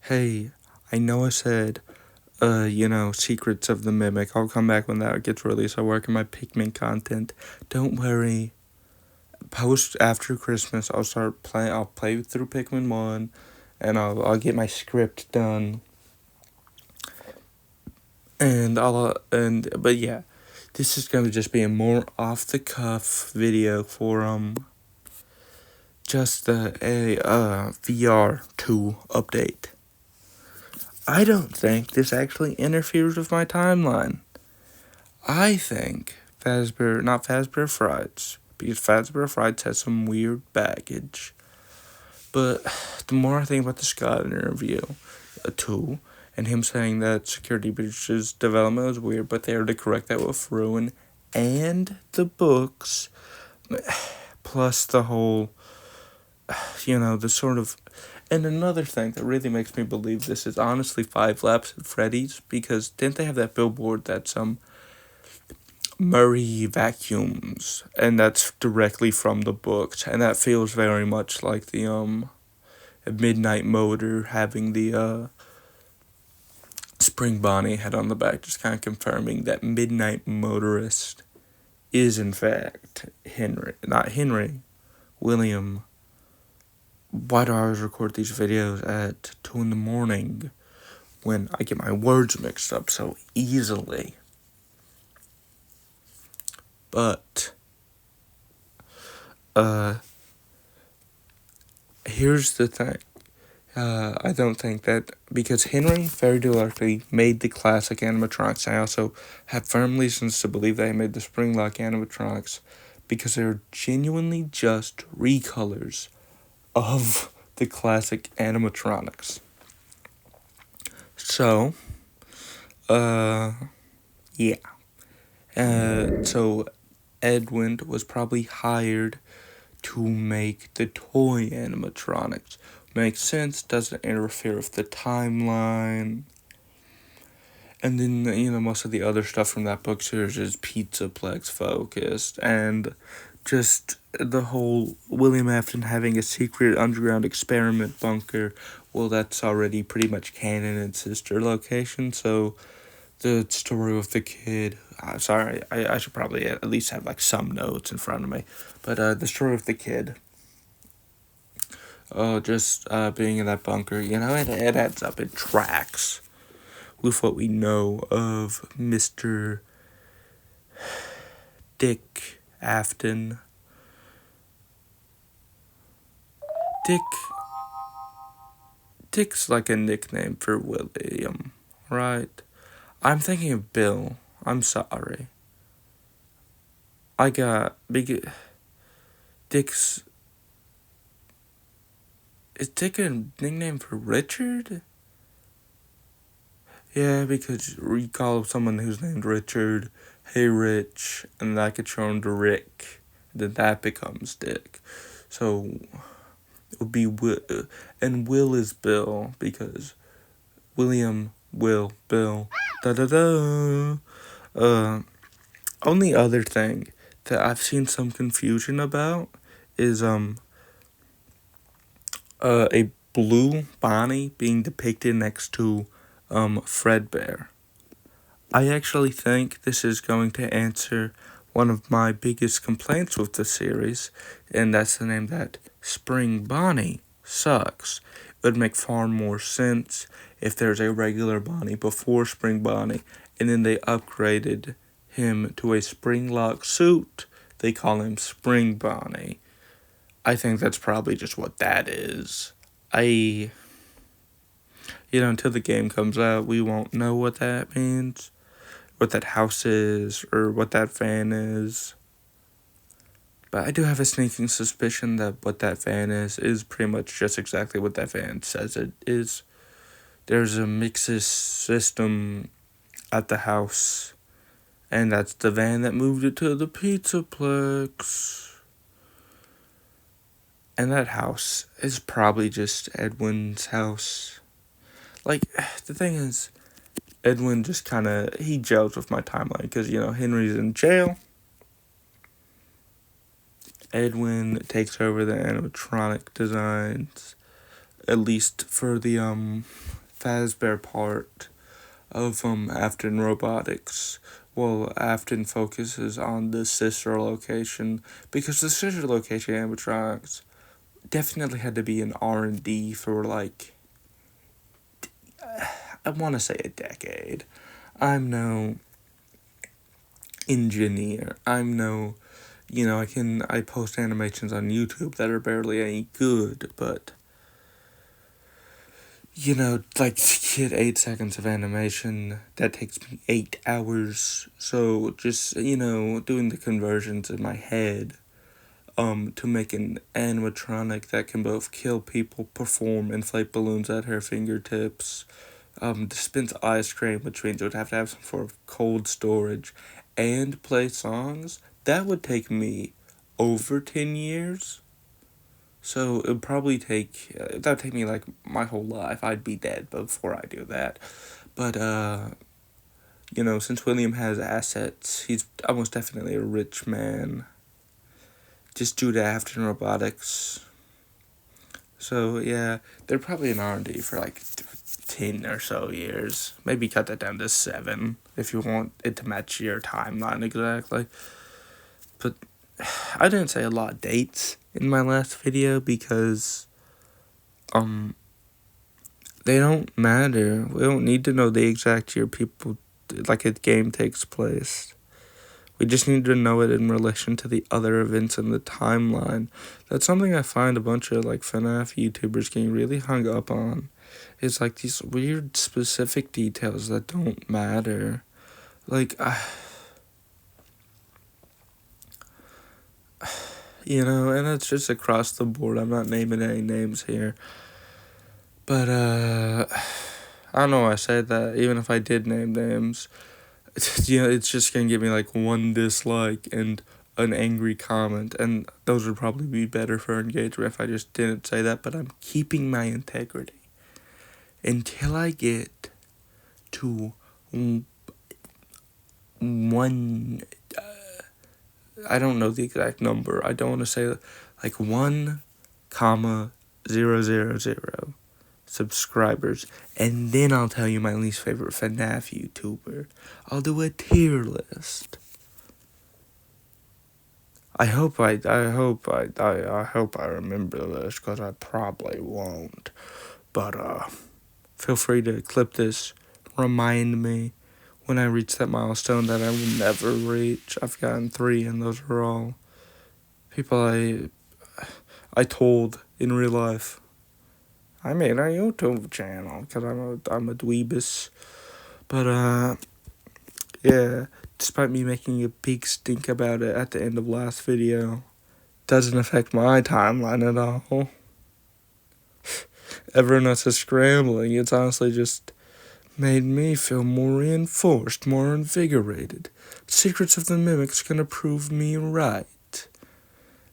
Hey, I know I said, Secrets of the Mimic. I'll come back when that gets released. I work on my Pikmin content. Don't worry. Post after Christmas, I'll start playing. I'll play through Pikmin 1, and I'll get my script done. But yeah, this is gonna just be a more off the cuff video for, just a VR2 update. I don't think this actually interferes with my timeline. I think not Fazbear Frieds, because Fazbear Frieds has some weird baggage. But the more I think about the Scott interview, too, and him saying that Security Breach's development was weird, but they are to correct that with Ruin and the books, plus the whole, the sort of. And another thing that really makes me believe this is honestly Five Laps at Freddy's, because didn't they have that billboard that's Murray vacuums, and that's directly from the books, and that feels very much like the Midnight Motor having the Spring Bonnie head on the back, just kind of confirming that Midnight Motorist is in fact William. Why do I always record these videos at 2 in the morning when I get my words mixed up so easily? But, here's the thing. I don't think that, because Henry very directly made the classic animatronics. I also have firm reasons to believe they made the Springlock animatronics, because they're genuinely just recolors of the classic animatronics. So, yeah. So Edwin was probably hired to make the toy animatronics. Makes sense, doesn't interfere with the timeline. And then, most of the other stuff from that book series is Pizzaplex focused. And just the whole William Afton having a secret underground experiment bunker, well, that's already pretty much canon in sister location. So the story with the kid, sorry, I should probably at least have like some notes in front of me. But the story of the kid, just being in that bunker, it adds up, it tracks with what we know of Mr. Dick Afton. Dick's like a nickname for William, right? I'm thinking of Bill. I'm sorry. I got big. Dick's. Is Dick a nickname for Richard? Yeah, because we call someone who's named Richard, hey Rich, and that gets shown to Rick, then that becomes Dick. So it would be Will, and Will is Bill, because William, Will, Bill, da da da. Only other thing that I've seen some confusion about is a blue Bonnie being depicted next to Fredbear. I actually think this is going to answer one of my biggest complaints with the series, and that's the name that Spring Bonnie sucks. It would make far more sense if there's a regular Bonnie before Spring Bonnie, and then they upgraded him to a Springlock suit. They call him Spring Bonnie. I think that's probably just what that is. Until the game comes out, we won't know what that means, what that house is, or what that van is. But I do have a sneaking suspicion that what that van is pretty much just exactly what that van says it is. There's a Mixus system at the house, and that's the van that moved it to the Pizzaplex. And that house is probably just Edwin's house. Like, the thing is, Edwin just he gels with my timeline, because, Henry's in jail. Edwin takes over the animatronic designs. at least for the Fazbear part of Afton Robotics. Well, Afton focuses on the sister location because the sister location animatronics definitely had to be in R&D for like I want to say a decade. I'm no engineer. I'm no, I post animations on YouTube that are barely any good, but like to get 8 seconds of animation, that takes me 8 hours. So just, doing the conversions in my head, to make an animatronic that can both kill people, perform, inflate balloons at her fingertips, dispense ice cream, which means it would have to have some sort of cold storage, and play songs, that would take me over 10 years. So it would probably that would take me like my whole life. I'd be dead before I do that. But, since William has assets, he's almost definitely a rich man. Just due to Afton Robotics. So, yeah, they're probably in R&D for like 10 or so years. Maybe cut that down to 7 if you want it to match your timeline exactly. But I didn't say a lot of dates in my last video because they don't matter. We don't need to know the exact year a game takes place. We just need to know it in relation to the other events in the timeline. That's something I find a bunch of Fnaf YouTubers getting really hung up on. It's like these weird specific details that don't matter. And it's just across the board. I'm not naming any names here. But, I don't know why I said that. Even if I did name names, it's just gonna give me one dislike and an angry comment, and those would probably be better for engagement if I just didn't say that. But I'm keeping my integrity until I get to one. I don't know the exact number. I don't want to say 1,000 subscribers, and then I'll tell you my least favorite FNAF YouTuber. I'll do a tier list. I hope I remember this, because I probably won't. But feel free to clip this. Remind me when I reach that milestone that I will never reach. I've gotten 3, and those are all people I told in real life. I made a YouTube channel because I'm a dweebus. But yeah, despite me making a big stink about it at the end of last video, doesn't affect my timeline at all. Everyone else is scrambling. It's honestly just made me feel more reinforced, more invigorated. Secrets of the Mimic's gonna prove me right.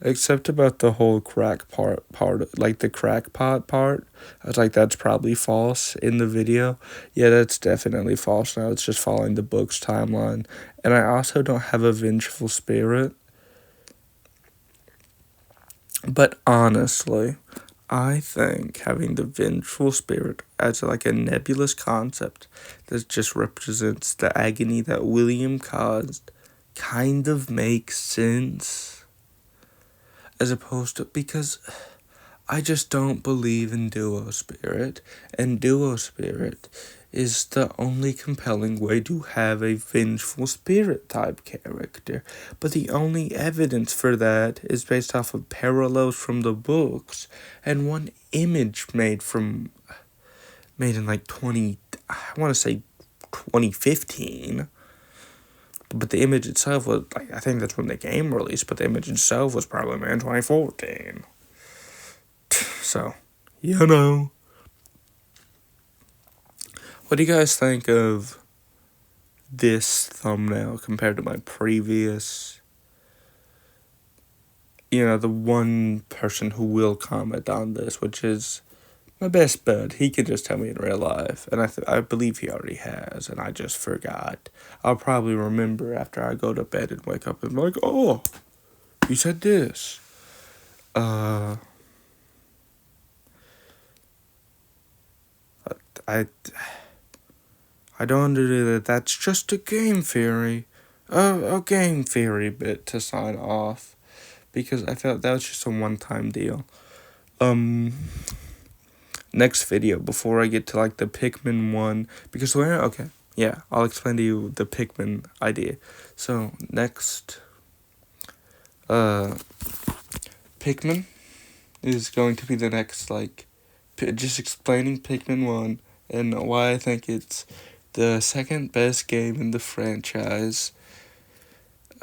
Except about the whole crack part, the crackpot part. I was like, that's probably false in the video. Yeah, that's definitely false now. It's just following the book's timeline. And I also don't have a vengeful spirit. But honestly, I think having the vengeful spirit as a nebulous concept that just represents the agony that William caused kind of makes sense. As opposed to, because I just don't believe in duo spirit, and duo spirit is the only compelling way to have a vengeful spirit type character. But the only evidence for that is based off of parallels from the books and one image made in I want to say 2015. But the image itself was, I think that's when the game released, but the image itself was probably made in 2014. So, What do you guys think of this thumbnail compared to my previous? The one person who will comment on this, which is my best bud. He can just tell me in real life, and I believe he already has, and I just forgot. I'll probably remember after I go to bed and wake up and be like, oh, you said this. I don't understand that. That's just a game theory, a game theory bit to sign off, because I felt that was just a one-time deal. Next video, before I get to like the Pikmin one, because I'll explain to you the Pikmin idea. So next, Pikmin is going to be the next, like, just explaining Pikmin 1 and why I think it's the second best game in the franchise.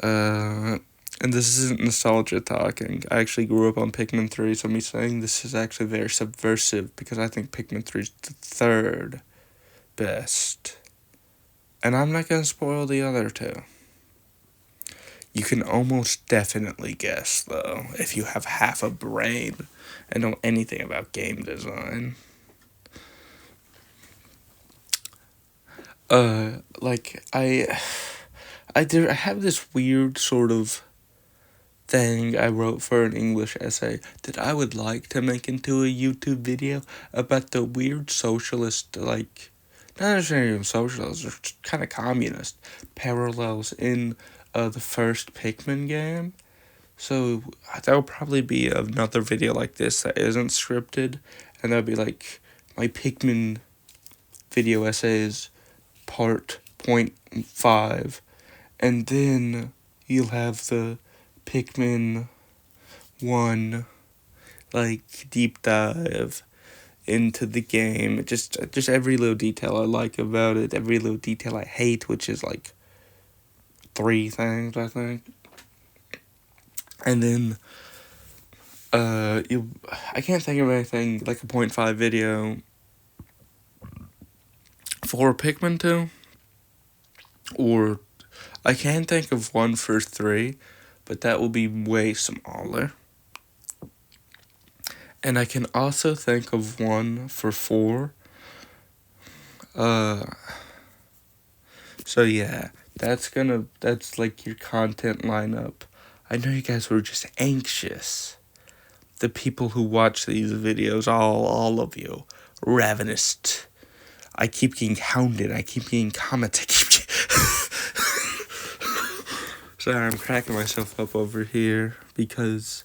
And this isn't nostalgia talking. I actually grew up on Pikmin 3, so me saying this is actually very subversive, because I think Pikmin 3 is the third best. And I'm not going to spoil the other two. You can almost definitely guess, though, if you have half a brain and know anything about game design. I have this weird sort of thing I wrote for an English essay that I would like to make into a YouTube video about the weird socialist, like, not necessarily even socialist, or kind of communist parallels in the first Pikmin game. So that'll probably be another video like this that isn't scripted, and that'll be like my Pikmin video essays part 0.5, and then you'll have the Pikmin 1 like deep dive into the game. Just every little detail I like about it, every little detail I hate, which is like 3 things, I think. And then I can't think of anything like a 0.5 video for Pikmin 2, or I can think of one for 3, but that will be way smaller. And I can also think of one for 4. So yeah, that's like your content lineup. I know you guys were just anxious. The people who watch these videos, all of you, ravenous. I keep getting hounded. I keep getting comments. Sorry, I'm cracking myself up over here because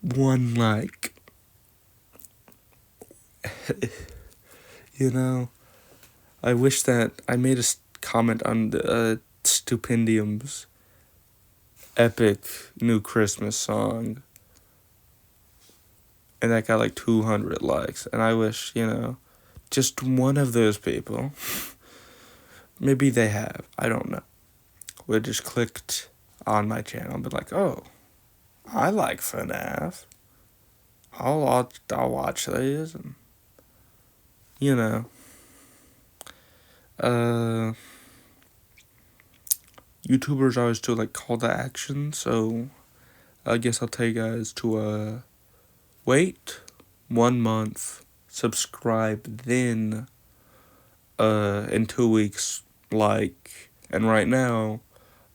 one like, I wish that I made a comment on the Stupendium's epic new Christmas song, and that got like 200 likes, and I wish, just one of those people, maybe they have, I don't know, would just clicked on my channel and be like, oh, I like Fnaf. I'll watch these, and YouTubers always do like call to action, so I guess I'll tell you guys to wait 1 month, subscribe, then in 2 weeks and right now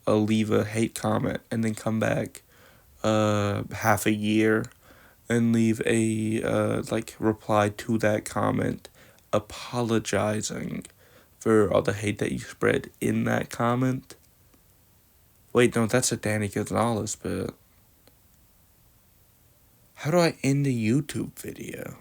leave a hate comment, and then come back half a year and leave a reply to that comment apologizing for all the hate that you spread in that comment. Wait, no, that's a Danny Gonzalez bit. How do I end a YouTube video?